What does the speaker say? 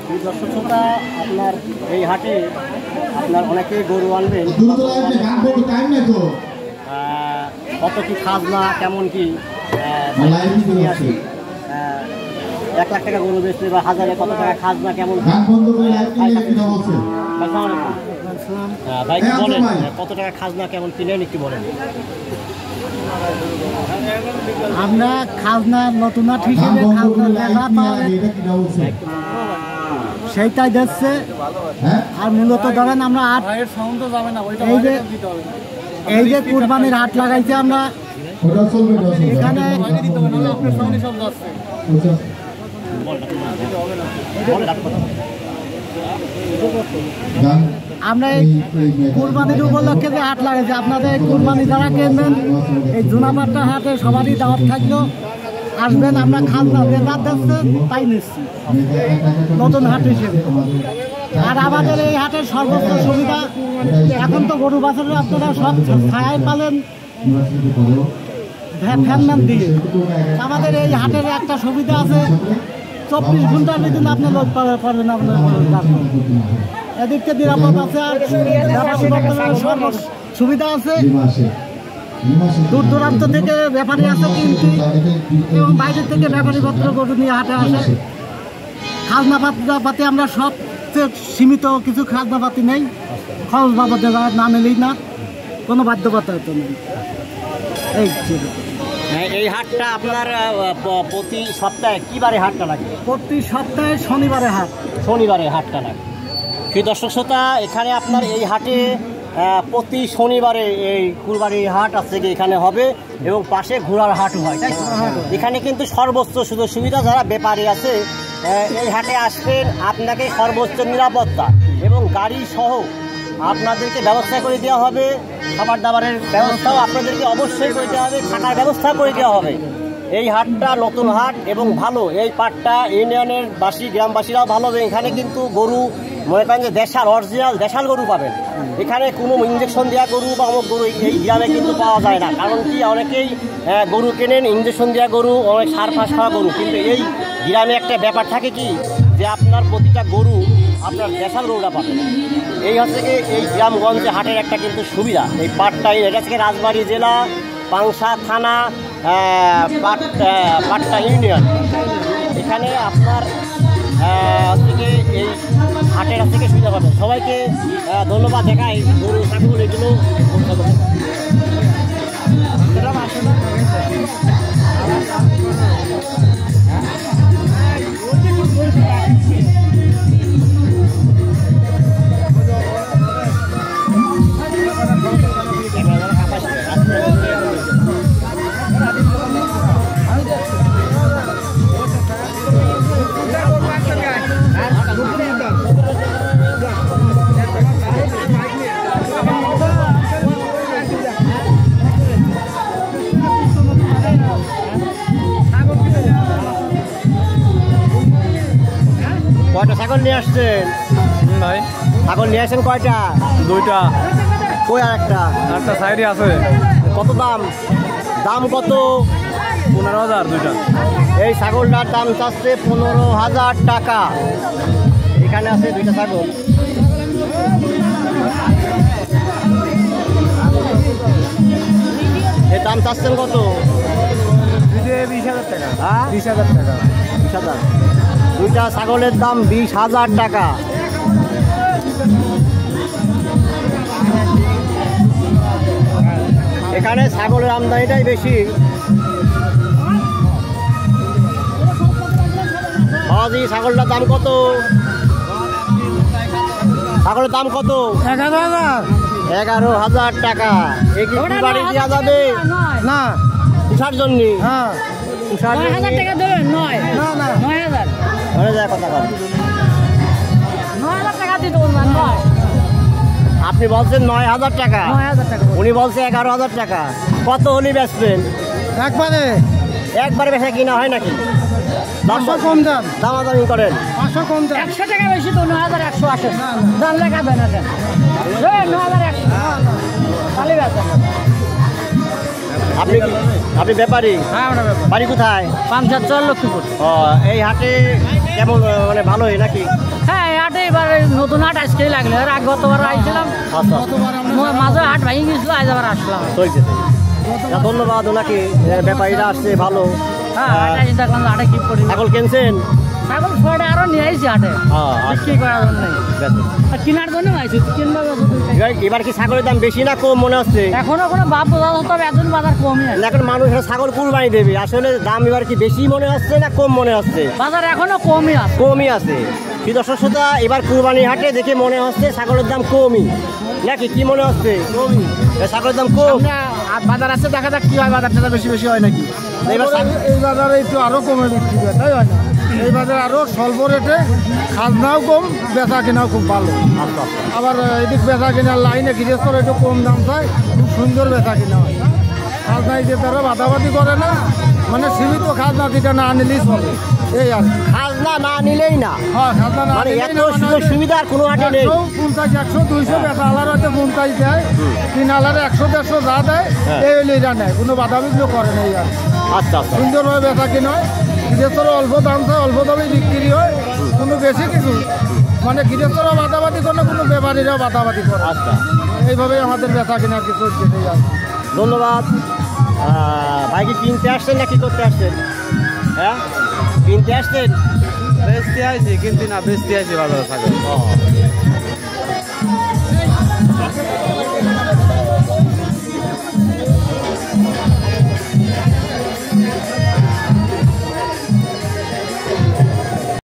দর্শক শ্রোতা, আপনার এই হাটে আপনার অনেকেই গরু আনবেন, কত কি খাজনা কেমন কি নিয়ে আসি, 1 লাখ টাকা গরু বেচলে বা হাজারে কত টাকা খাজনা কেমন, ভাই কি বলেন কত টাকা খাজনা কেমন কিনেন একটু বলেন। আমরা খাজনা নতুন হিসেবে সেইটাই দিচ্ছে। আর মূলত ধরেন আমরা এই যে কুরবানির হাট লাগাইছে আমরা এখানে, আমরা এই কুরবানির উপলক্ষে যে হাট লাগাইছি, আপনাদের কুরবানি যারা কিনবেন এই জুনাপাট্টা হাটে সবারই দাওয়াত থাকলো, আসবেন। আমরা খাজনা বেকার দিচ্ছে তাই নিচ্ছি নতুন হাট হিসেবে। আর আমাদের এই হাটের সর্বোচ্চ সুবিধা, এখন তো গরু বাছুর আপনারা সব ছায়ায় পালেন ফ্যান দিয়ে। আমাদের এই হাটের একটা সুবিধা আছে, 24 ঘন্টার ভিতরে আপনি লোক পাবেন আপনার এদিকটা নিরাপদ আছে। আর সব সুবিধা আছে, দূর দূরান্ত থেকে ব্যাপারী আছে কিনতে, এবং বাইরের থেকে ব্যাপারী পত্র গরু নিয়ে হাটে আসে। খাজনা পাতি আমরা সবচেয়ে সীমিত, কিছু খাজনা পাতি নেই, খরচ বাবদে না নিলেই না, কোনো বাধ্যবাধকতা নেই। এই হাটটা আপনার প্রতি সপ্তাহে কি বারে হাটটা লাগে? প্রতি সপ্তাহে শনিবারে হাট, শনিবারে হাটটা লাগে। কি দর্শক শ্রোতা, এখানে আপনার এই হাটে প্রতি শনিবারে এই কুরবানির হাট আছে কি এখানে হবে, এবং পাশে ঘোড়ার হাটও হয়, তাই এখানে কিন্তু সর্বোচ্চ সুযোগ সুবিধা যারা ব্যাপারী আছে এই হাটে আসবেন, আপনাকে সর্বোচ্চ নিরাপত্তা এবং গাড়ি সহ আপনাদেরকে ব্যবস্থা করে দেওয়া হবে। খাবার দাবারের ব্যবস্থাও আপনাদেরকে অবশ্যই করে দেওয়া হবে, থাকার ব্যবস্থা করে দেওয়া হবে। এই হাটটা নতুন হাট এবং ভালো, এই পাটটা ইউনিয়নের গ্রামবাসীরাও ভালো। এখানে কিন্তু গরু মনে করেন যে দেশাল অরিজিনাল দেশাল গরু পাবেন। এখানে কোনো ইঞ্জেকশন দেওয়া গরু বা অমুক গরু এই গ্রামে কিন্তু পাওয়া যায় না। কারণ কি, অনেকেই গরু কেনেন ইঞ্জেকশন দেওয়া গরু, অনেক সার ফাঁস খাওয়া গরু, কিন্তু এই গ্রামে একটা ব্যাপার থাকে কি, যে আপনার প্রতিটা গরু আপনার দেশাল গরুটা পাবেন। এই হচ্ছে কি এই গ্রামগঞ্জে হাটের একটা কিন্তু সুবিধা। এই পাটটা, এটা থেকে রাজবাড়ী জেলা, পাংশা থানা, পাটটা ইউনিয়ন। এখানে আপনার থেকে এই হাটের থেকে সুবিধা পাবেন। সবাইকে ধন্যবাদ, দেখাই গরু ছাগল এগুলো। কয়টা ছাগল নিয়ে আসছেন ভাই? ছাগল নিয়ে আসছেন কয়টা? 2টা। কই আর একটা সাইডে আছে। কত দাম? দাম কত? 15,000 2টা। এই ছাগলটার দাম চাচ্ছে 15,000 টাকা। এখানে আছে 2টা ছাগল। এর দাম চাচ্ছেন কত? 20,000 টাকা। হ্যাঁ, 20,000 টাকা। 20,000। 2টা ছাগলের দাম 20,000 টাকা। এখানে ছাগলের আমদানিটাই বেশি। হাজি, ছাগলটার দাম কত? ছাগলের দাম কত? 11,000 টাকা। এ কি বাড়ি দেওয়া যাবে? না, উষার জন্য। হ্যাঁ, 9,000 টাকা দেবেন। 9,000 ধরে যায় কথা বল। 9,000 টাকা দিতে বলবেন। আপনি বলছেন 9,000 টাকা, 9,000 টাকা, উনি বলছে 11,000 টাকা। কত হলে বেচবেন? একবারে বেচা কিনা হয় নাকি? 500 কম দাম, দামাদামি করেন। 500 কম দাম। 100 টাকা বেশি তো। 9,100 আসে। দাম লেখাবেন না। 9,100 তাহলে বেচেন। আপনি ব্যাপারী? হ্যাঁ, বাড়ি কোথায়? পাঞ্চার 4 লক্ষীপুর। এই হাটে কেমন মানে ভালোই নাকি? হ্যাঁ এই হাটে এবার নতুন হাট আজকেই লাগলো, এর আগে গতবার আইছিলাম, আচ্ছা মাঝে হাট ভেঙে গেছিল, আজ আবার আসলাম। চলছে। ধন্যবাদ ওনাকে, ব্যাপারীরা আসছে ভালো। হ্যাঁ হাটে আসি দেখলাম, হাটে কি করি, ছাগল কিনছেন? ছাগল ছয়টা আরো নিয়ে আইছি হাটে বিক্রি করার জন্য, আর কেনার জন্য আইছি, কিনবা এবার কি ছাগলের দাম বেশি না কম মনে হচ্ছে? এখনো কোনো ভাব বোঝা হতো, এখন বাজার কমই আছে। এখন মানুষ ছাগল কুরবানি দেবে, আসলে দাম এবার কি বেশি মনে হচ্ছে না কম মনে হচ্ছে? বাজার এখনো কমই আছে। কমই আছে। কি দর্শক শ্রোতা, এবার কুরবানি হাটে দেখে মনে হচ্ছে ছাগলের দাম কমই নাকি? কি মনে হচ্ছে? কমই, ছাগলের দাম কম। বাজার আছে, দেখা যাক কি হয়, বাজারটা বেশি বেশি হয় নাকি। এবার এই বাজারে একটু আরো কমে বিক্রি হয়, তাই হয় না? এই বাজারে আরো স্বল্প রেটে, খাজনাও কম, বেচা কেনাও খুব ভালো। আবার এদিক বেচা কেনার লাইনে গৃহস্থর একটু কম দাম চায়, খুব সুন্দর বেচা কেনা হয়। খাজনায় যে তারা বাদাবাদি করে না, মানে সীমিত খাজনা যেটা না নিলেই চলে, এই আর কি। খাজনা না নিলেই না, হ্যাঁ খাজনা না মানে নিলেই এত না, মানে সুযোগ সুবিধা আর কোনো হাটে নেই। 150, 100, 200 বেচা আলার হয়তো 50 দেয়, 3 আলারে 100, 150 যা দেয়, এই হলে এরা নেয়, কোনো বাদাবিগুলো করে না। এই আর কি। আচ্ছা আচ্ছা, সুন্দরভাবে বেচা কিনা হয়, গৃহস্থর অল্প দাম চায়, অল্প দামে বিক্রি হয়, কোনো বেশি কিছু মানে গৃহস্থরা বাদাবাদি করে না, কোনো ব্যাপারীরাও বাদাবাদি করে। আচ্ছা, এইভাবেই আমাদের বেচা কিনা কিছু হচ্ছে। এই আর কি। ধন্যবাদ। ভাই কি কিনতে আসছেন না কি করতে আসছেন? হ্যাঁ কিনতে আসছেন? বেচতে আইছি, কিন্তু না বেচতে আইছি বাজারে ছাগল।